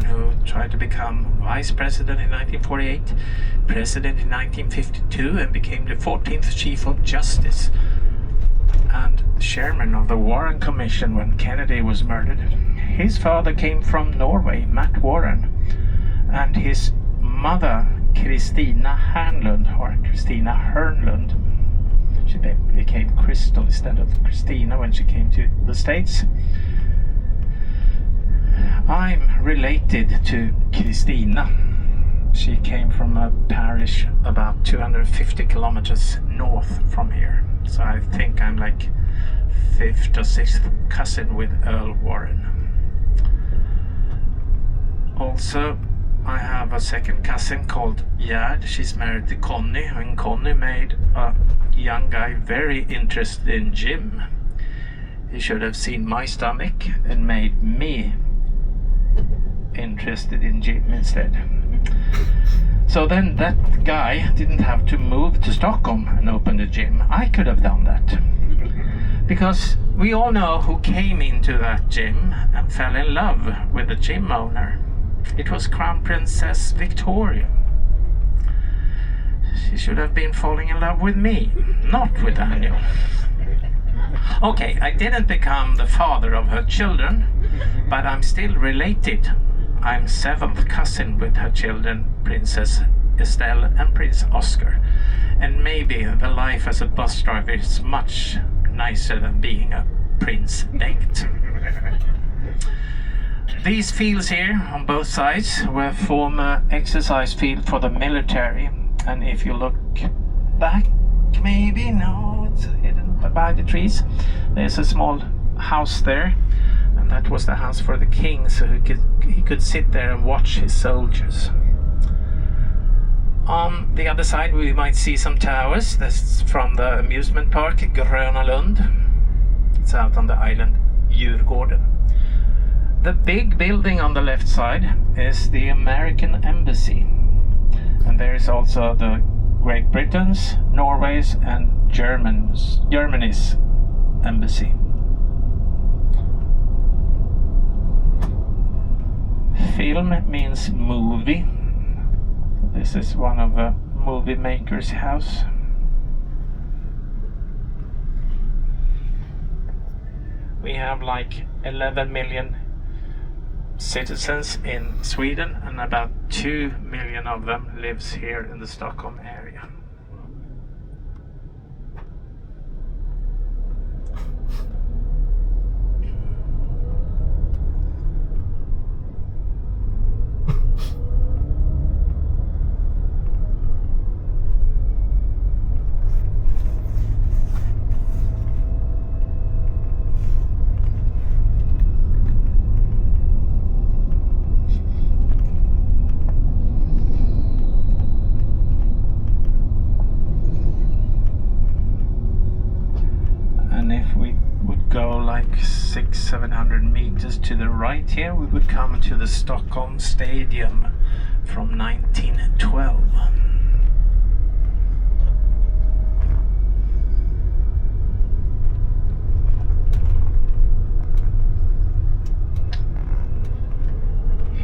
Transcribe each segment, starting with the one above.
Warren, who tried to become vice president in 1948, president in 1952, and became the 14th Chief of Justice and chairman of the Warren Commission when Kennedy was murdered. His father came from Norway, Matt Warren, and his mother, Christina Hernlund, or Christina Hernlund, she became Crystal instead of Christina when she came to the States. I'm related to Christina. She came from a parish about 250 kilometers north from here. So I think I'm like 5th or 6th cousin with Earl Warren. Also, I have a second cousin called Gerd. She's married to Connie, and Connie made a young guy very interested in gym. He should have seen my stomach and made me interested in gym instead. So then that guy didn't have to move to Stockholm and open a gym. I could have done that. Because we all know who came into that gym and fell in love with the gym owner. It was Crown Princess Victoria. She should have been falling in love with me, not with Daniel. Okay, I didn't become the father of her children, but I'm still related. I'm 7th cousin with her children, Princess Estelle and Prince Oscar. And maybe the life as a bus driver is much nicer than being a Prince Bengt. These fields here on both sides were former exercise field for the military. And if you look back, maybe, no, it's hidden by the trees. There's a small house there, and that was the house for the king, so he could sit there and watch his soldiers. On the other side we might see some towers. That's from the amusement park Gröna Lund. It's out on the island Djurgården. The big building on the left side is the American Embassy. And there is also the Great Britain's, Norway's and Germany's embassy. Film means movie. This is one of the movie makers' house. We have like 11 million citizens in Sweden, and about 2 million of them lives here in the Stockholm area. If we would go like 600-700 meters to the right here, we would come to the Stockholm Stadium from 1912.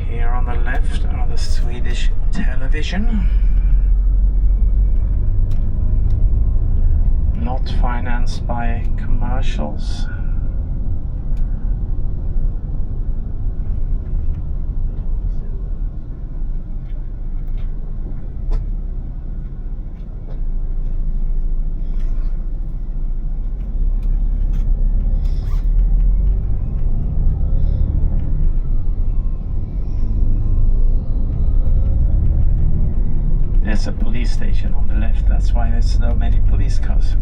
Here on the left are the Swedish television. Not financed by commercials. There's a police station on the left, that's why there's so many police cars.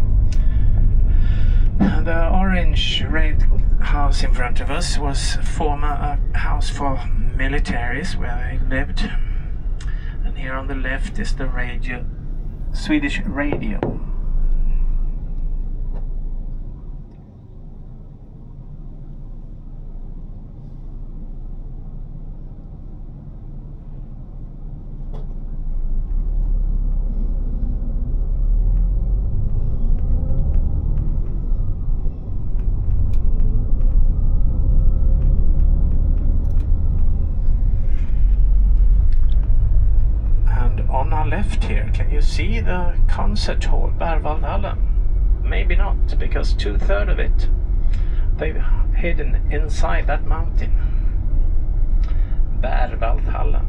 The orange-red house in front of us was former a house for militaries where they lived. And here on the left is the radio, Swedish radio. left here, can you see the concert hall, Berwaldhallen? Maybe not, because 2/3 of it they've hidden inside that mountain. Berwaldhallen.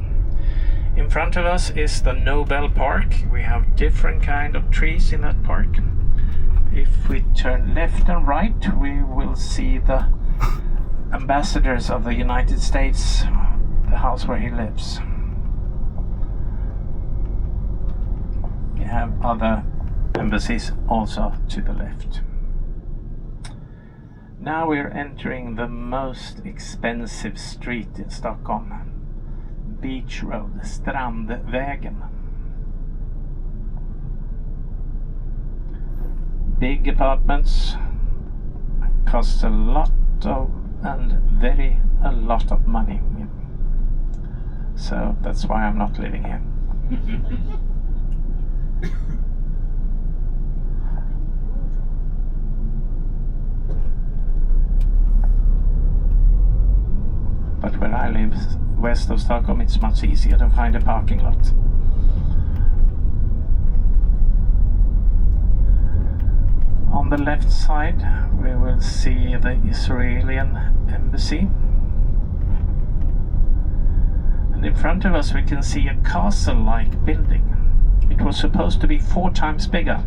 In front of us is the Nobel Park. We have different kind of trees in that park. If we turn left and right, we will see the ambassadors of the United States, the house where he lives. We have other embassies also to the left. Now we're entering the most expensive street in Stockholm. Beach Road, Strandvägen. Big apartments, cost a lot of a lot of money. So that's why I'm not living here. But where I live, west of Stockholm, it's much easier to find a parking lot. On the left side, we will see the Israeli embassy. And in front of us, we can see a castle-like building. It was supposed to be 4 times bigger,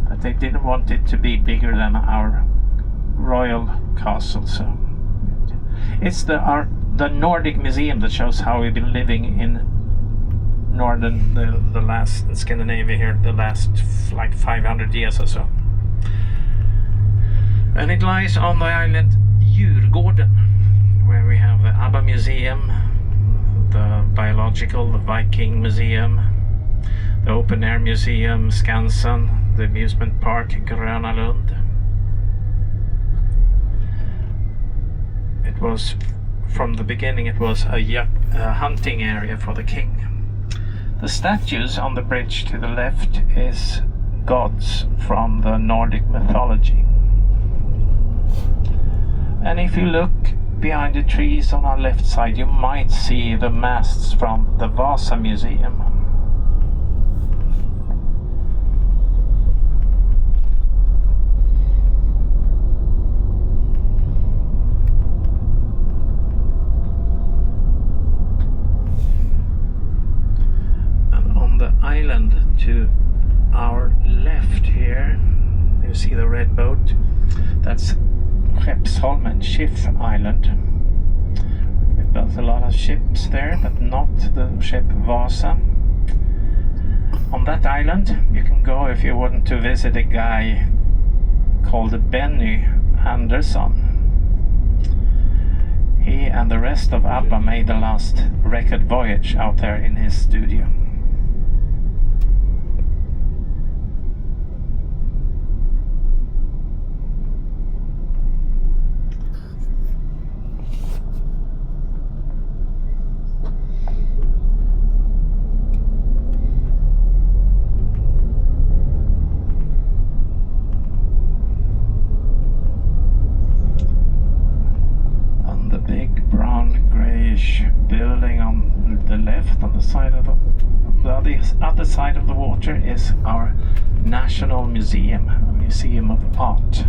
but they didn't want it to be bigger than our royal castle, so it's the Nordic Museum that shows how we've been living in northern, the last Scandinavia here, the last like 500 years or so. And it lies on the island Djurgården, where we have the ABBA Museum, the Biological, the Viking Museum, the Open Air Museum, Skansen, the amusement park Gröna Lund. It was, from the beginning, it was a hunting area for the king. The statues on the bridge to the left is gods from the Nordic mythology. And if you look behind the trees on our left side, you might see the masts from the Vasa Museum. Island to our left here, you see the red boat. That's Skeppsholmen, Schiff Island. We built a lot of ships there, but not the ship Vasa. On that island you can go if you want to visit a guy called Benny Andersson. He and the rest of ABBA made the last record voyage out there in his studio. Building on the left, on the side of the other side of the water, is our National Museum, a museum of art.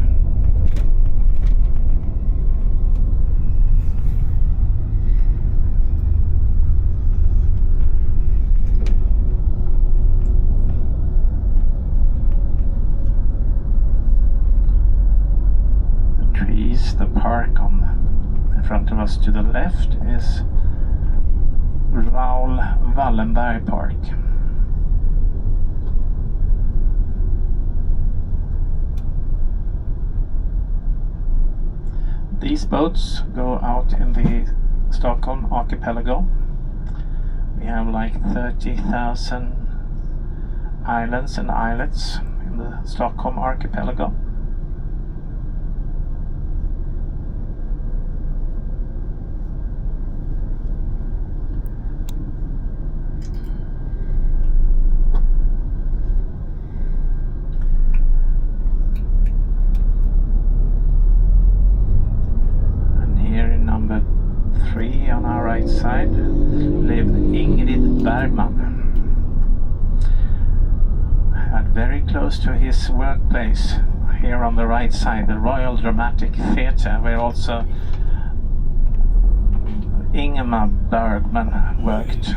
The trees, the park in front of us to the left is Raoul Wallenberg Park. These boats go out in the Stockholm archipelago. We have like 30,000 islands and islets in the Stockholm archipelago. On our right side lived Ingrid Bergman. very close to his workplace, here on the right side, the Royal Dramatic Theatre, where also Ingmar Bergman worked.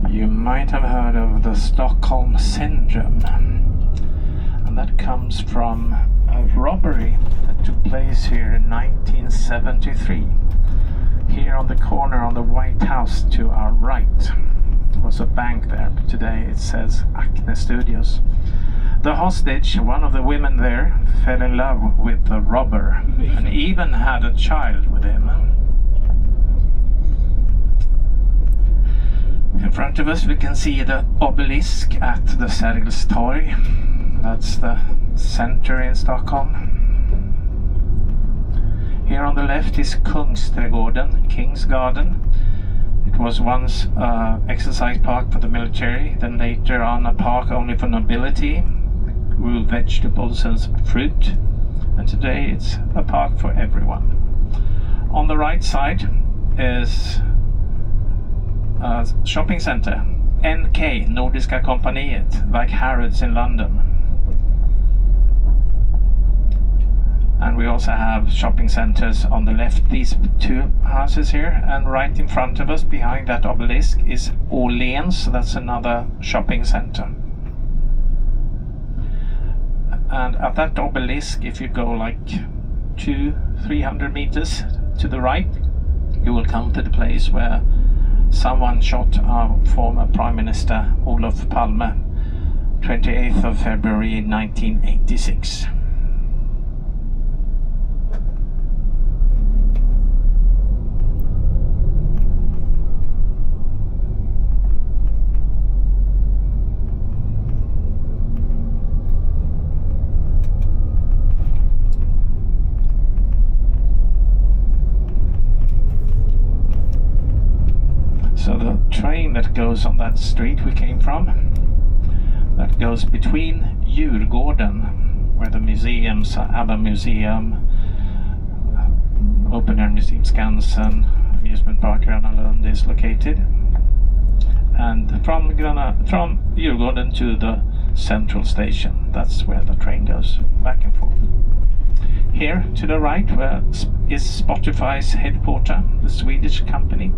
You might have heard of the Stockholm syndrome, and that comes from a robbery that took place here in 1973. Here on the corner on the White House to our right, there was a bank there, but today it says Acne Studios. The hostage, one of the women there, fell in love with the robber and even had a child with him. In front of us we can see the obelisk at the Sergels Torg. That's the center in Stockholm. Here on the left is Kungsträdgården, King's Garden. It was once an exercise park for the military, then later on a park only for nobility. It grew vegetables and fruit, and today it's a park for everyone. On the right side is shopping centre, NK, Nordiska Kompaniet, like Harrods in London. And we also have shopping centres on the left, these two houses here, and right in front of us, behind that obelisk, is Åhléns, that's another shopping centre. And at that obelisk, if you go like 200-300 meters to the right, you will come to the place where someone shot our former Prime Minister Olof Palme, 28th of February 1986. So the train that goes on that street we came from, that goes between Djurgården, where the museums, ABBA Museum, Open Air Museum Skansen, Amusement Park Gröna Lund is located, and from Djurgården to the central station, that's where the train goes back and forth. Here to the right where is Spotify's headquarters, the Swedish company.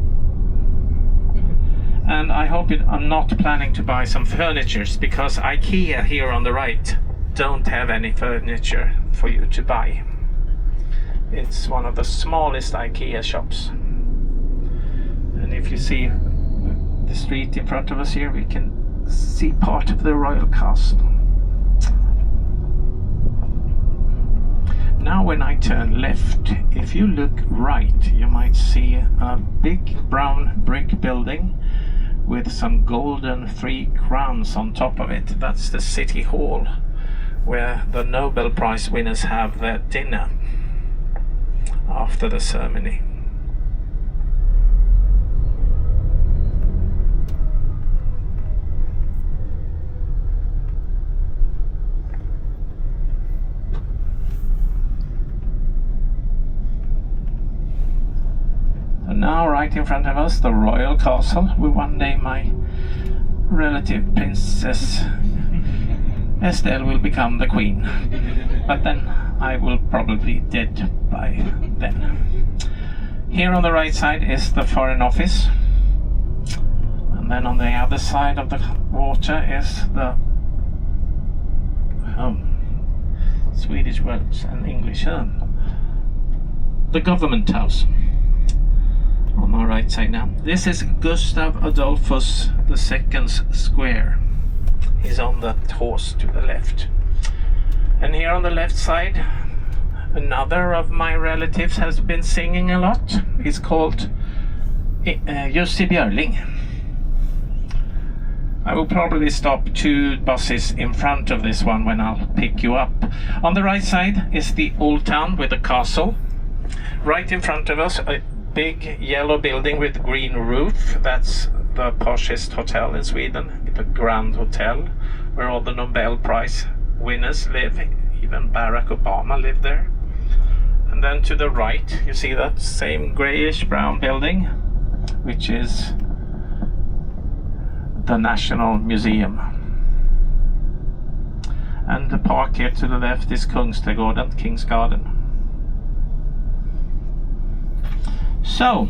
And I hope I'm not planning to buy some furniture, because IKEA here on the right don't have any furniture for you to buy. It's one of the smallest IKEA shops. And if you see the street in front of us here, we can see part of the royal castle. Now when I turn left, if you look right, you might see a big brown brick building with some golden 3 crowns on top of it. That's the City Hall, where the Nobel Prize winners have their dinner after the ceremony. And now right in front of us, the royal castle, where one day my relative Princess Estelle will become the queen. But then I will probably be dead by then. Here on the right side is the Foreign Office. And then on the other side of the water is the Swedish words and English. The government house on our right side now. This is Gustav Adolphus II's square. He's on that horse to the left. And here on the left side, another of my relatives has been singing a lot. He's called Jussi Björling. I will probably stop 2 buses in front of this one when I'll pick you up. On the right side is the old town with the castle. Right in front of us, a big yellow building with green roof. That's the poshest hotel in Sweden, the Grand Hotel, where all the Nobel Prize winners live. Even Barack Obama lived there. And then to the right, you see that same grayish brown building, which is the National Museum. And the park here to the left is Kungsträdgården, King's Garden. So,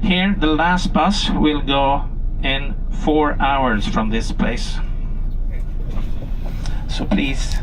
here the last bus will go in 4 hours from this place. So please